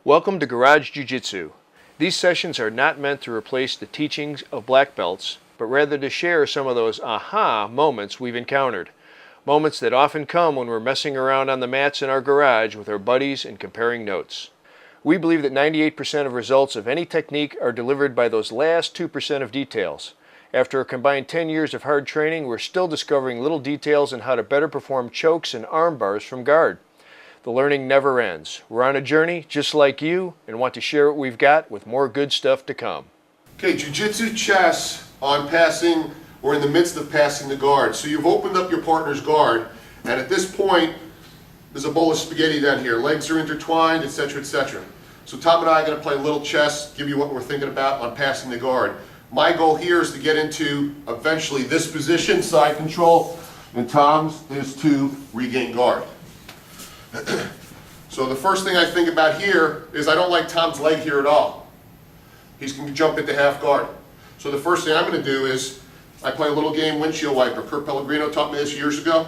Welcome to Garage Jiu-Jitsu. These sessions are not meant to replace the teachings of black belts, but rather to share some of those aha moments we've encountered. Moments that often come when we're messing around on the mats in our garage with our buddies and comparing notes. We believe that 98% of results of any technique are delivered by those last 2% of details. After a combined 10 years of hard training, we're still discovering little details on how to better perform chokes and arm bars from guard. The learning never ends. We're on a journey just like you and want to share what we've got with more good stuff to come. Okay, Jiu-Jitsu chess on passing or in the midst of passing the guard. So you've opened up your partner's guard, and at this point, there's a bowl of spaghetti down here. Legs are intertwined, etc., etc. So Tom and I are going to play a little chess, give you what we're thinking about on passing the guard. My goal here is to get into eventually this position, side control, and Tom's is to regain guard. So the first thing I think about here is I don't like Tom's leg here at all. He's going to jump into half guard. So the first thing I'm going to do is I play a little game windshield wiper. Kurt Pellegrino taught me this years ago.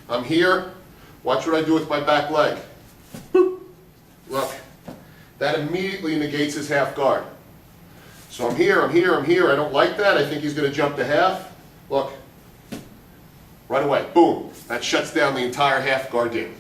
I'm here. Watch what I do with my back leg. Look, that immediately negates his half guard. So I'm here, I'm here, I'm here. I don't like that. I think he's going to jump to half. Look, right away, boom. That shuts down the entire half guard game.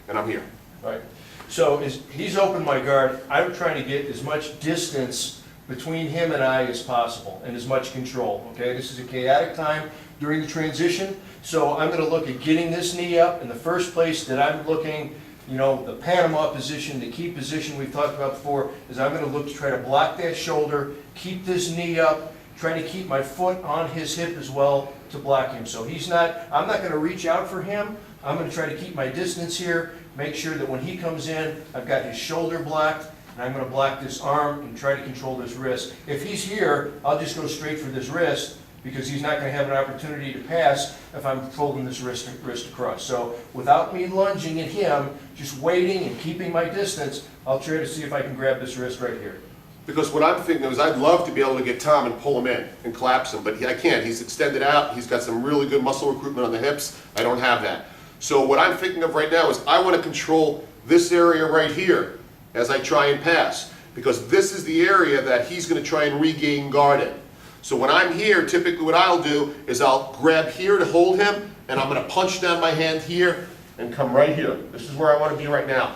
And I'm here. Right. So he's opened my guard. I'm trying to get as much distance between him and I as possible and as much control. Okay, this is a chaotic time during the transition, so I'm going to look at getting this knee up. In the first place that I'm looking, the Panama position, the key position we've talked about before, is I'm going to look to try to block that shoulder, keep this knee up, trying to keep my foot on his hip as well to block him. So I'm not going to reach out for him. I'm going to try to keep my distance here, make sure that when he comes in, I've got his shoulder blocked, and I'm going to block this arm and try to control this wrist. If he's here, I'll just go straight for this wrist because he's not going to have an opportunity to pass if I'm folding this wrist across. So without me lunging at him, just waiting and keeping my distance, I'll try to see if I can grab this wrist right here. Because what I'm thinking is I'd love to be able to get Tom and pull him in and collapse him, but I can't. He's extended out. He's got some really good muscle recruitment on the hips. I don't have that. So what I'm thinking of right now is I want to control this area right here as I try and pass, because this is the area that he's going to try and regain guard in. So when I'm here, typically what I'll do is I'll grab here to hold him, and I'm going to punch down my hand here and come right here. This is where I want to be right now.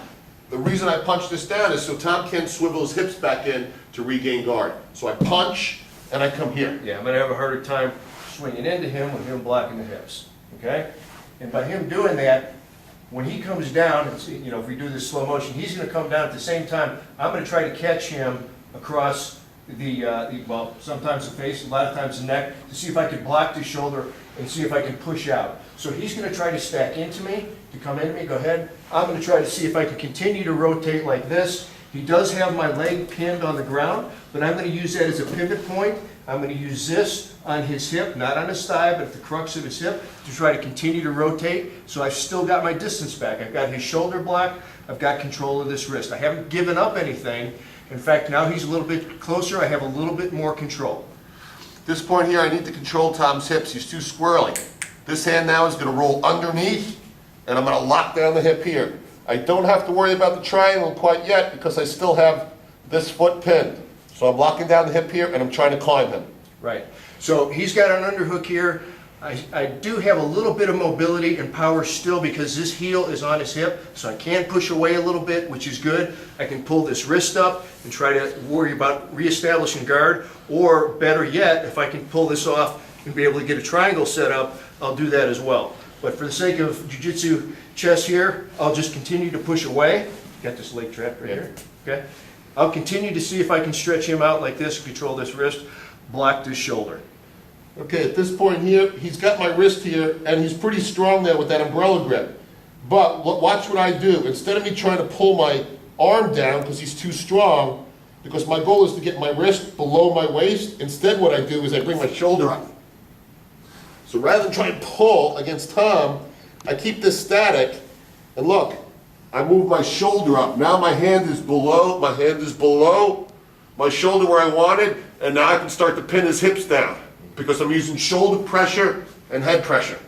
The reason I punch this down is so Tom can swivel his hips back in to regain guard. So I punch and I come here. Yeah, I'm going to have a harder time swinging into him with him blocking the hips. Okay? And by him doing that, when he comes down, if we do this slow motion, he's going to come down at the same time. I'm going to try to catch him across well, sometimes the face, a lot of times the neck, to see if I can block the shoulder and see if I can push out. So he's going to try to stack into me, to come into me. Go ahead. I'm going to try to see if I can continue to rotate like this. He does have my leg pinned on the ground, but I'm going to use that as a pivot point. I'm going to use this on his hip, not on his thigh, but at the crux of his hip, to try to continue to rotate. So I've still got my distance back. I've got his shoulder blocked. I've got control of this wrist. I haven't given up anything. In fact, now he's a little bit closer. I have a little bit more control. At this point here, I need to control Tom's hips. He's too squirrely. This hand now is going to roll underneath, and I'm going to lock down the hip here. I don't have to worry about the triangle quite yet because I still have this foot pinned. So I'm locking down the hip here, and I'm trying to climb him. Right. So he's got an underhook here. I do have a little bit of mobility and power still because this heel is on his hip, so I can push away a little bit, which is good. I can pull this wrist up and try to worry about reestablishing guard, or better yet, if I can pull this off and be able to get a triangle set up, I'll do that as well. But for the sake of Jiu-Jitsu chess here, I'll just continue to push away. Got this leg trapped right here. Okay. I'll continue to see if I can stretch him out like this, control this wrist, block this shoulder. Okay, at this point here, he's got my wrist here, and he's pretty strong there with that umbrella grip. But watch what I do. Instead of me trying to pull my arm down because he's too strong, because my goal is to get my wrist below my waist, instead what I do is I bring my shoulder up. So rather than try and pull against Tom, I keep this static, and look, I move my shoulder up. Now my hand is below my shoulder where I wanted, and now I can start to pin his hips down, because I'm using shoulder pressure and head pressure.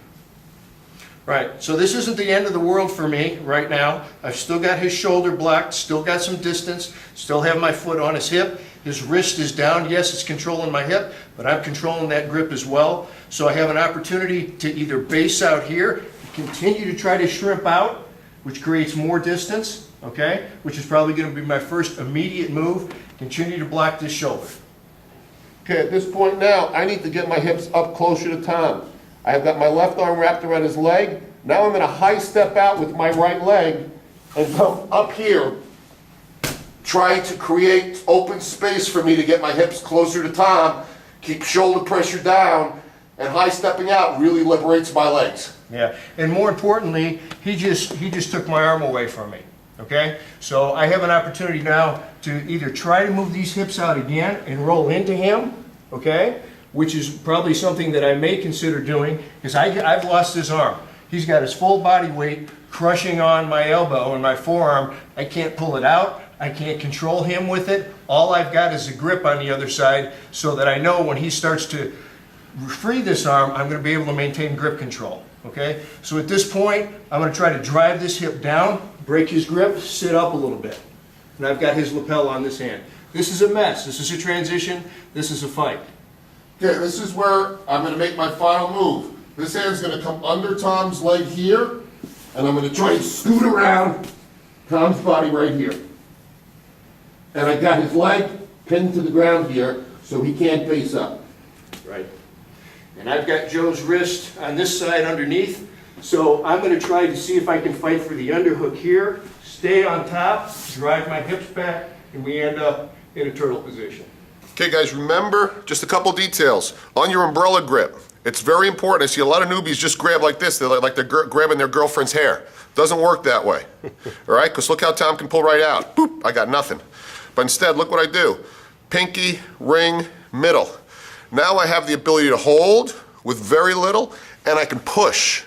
Right, so this isn't the end of the world for me right now. I've still got his shoulder blocked, still got some distance, still have my foot on his hip. His wrist is down. Yes, it's controlling my hip, but I'm controlling that grip as well. So I have an opportunity to either base out here, continue to try to shrimp out, which creates more distance, okay? Which is probably going to be my first immediate move. Continue to block this shoulder. Okay, at this point now, I need to get my hips up closer to Tom. I have got my left arm wrapped around his leg. Now I'm going to high step out with my right leg and come up here, trying to create open space for me to get my hips closer to Tom, keep shoulder pressure down, and high stepping out really liberates my legs. Yeah, and more importantly, he just took my arm away from me, okay? So I have an opportunity now to either try to move these hips out again and roll into him, okay? Which is probably something that I may consider doing, because I've lost his arm. He's got his full body weight crushing on my elbow and my forearm. I can't pull it out. I can't control him with it. All I've got is a grip on the other side, so that I know when he starts to free this arm, I'm going to be able to maintain grip control. Okay? So at this point, I'm going to try to drive this hip down, break his grip, sit up a little bit. And I've got his lapel on this hand. This is a mess. This is a transition. This is a fight. Okay, this is where I'm going to make my final move. This hand's going to come under Tom's leg here, and I'm going to try and scoot around Tom's body right here. And I got his leg pinned to the ground here, so he can't face up. Right. And I've got Joe's wrist on this side underneath, so I'm going to try to see if I can fight for the underhook here, stay on top, drive my hips back, and we end up in a turtle position. Okay guys, remember just a couple details. On your umbrella grip, it's very important. I see a lot of newbies just grab like this. They're like they're grabbing their girlfriend's hair. Doesn't work that way. All right, because look how Tom can pull right out. Boop, I got nothing. But instead, look what I do. Pinky, ring, middle. Now I have the ability to hold with very little, and I can push.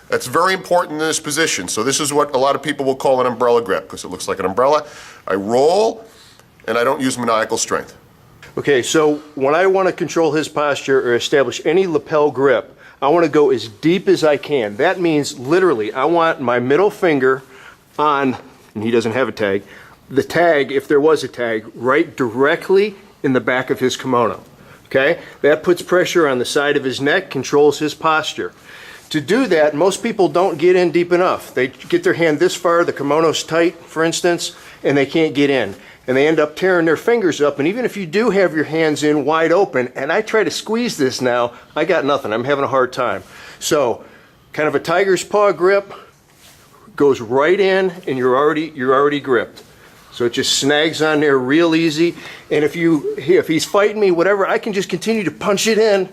That's very important in this position. So this is what a lot of people will call an umbrella grip, because it looks like an umbrella. I roll, and I don't use maniacal strength. Okay, so when I want to control his posture or establish any lapel grip, I want to go as deep as I can. That means literally I want my middle finger on, and he doesn't have a tag, the tag, if there was a tag, right directly in the back of his kimono. Okay? That puts pressure on the side of his neck, controls his posture. To do that, most people don't get in deep enough. They get their hand this far, the kimono's tight, for instance, and they can't get in. And they end up tearing their fingers up. And even if you do have your hands in wide open, and I try to squeeze this now, I got nothing. I'm having a hard time. So, kind of a tiger's paw grip, goes right in, and you're already gripped. So it just snags on there real easy. And if he's fighting me, whatever, I can just continue to punch it in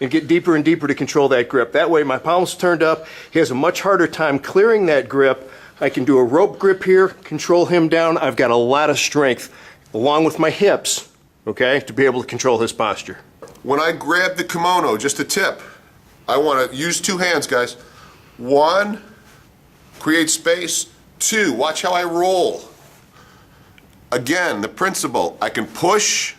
and get deeper and deeper to control that grip. That way my palm's turned up. He has a much harder time clearing that grip. I can do a rope grip here, control him down. I've got a lot of strength, along with my hips, okay, to be able to control his posture. When I grab the kimono, just a tip, I want to use two hands, guys. One, create space. Two, watch how I roll. Again, the principle, I can push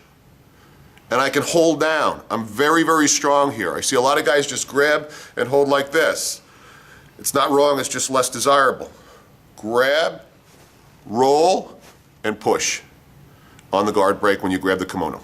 and I can hold down. I'm very, very strong here. I see a lot of guys just grab and hold like this. It's not wrong, it's just less desirable. Grab, roll, and push on the guard break when you grab the kimono.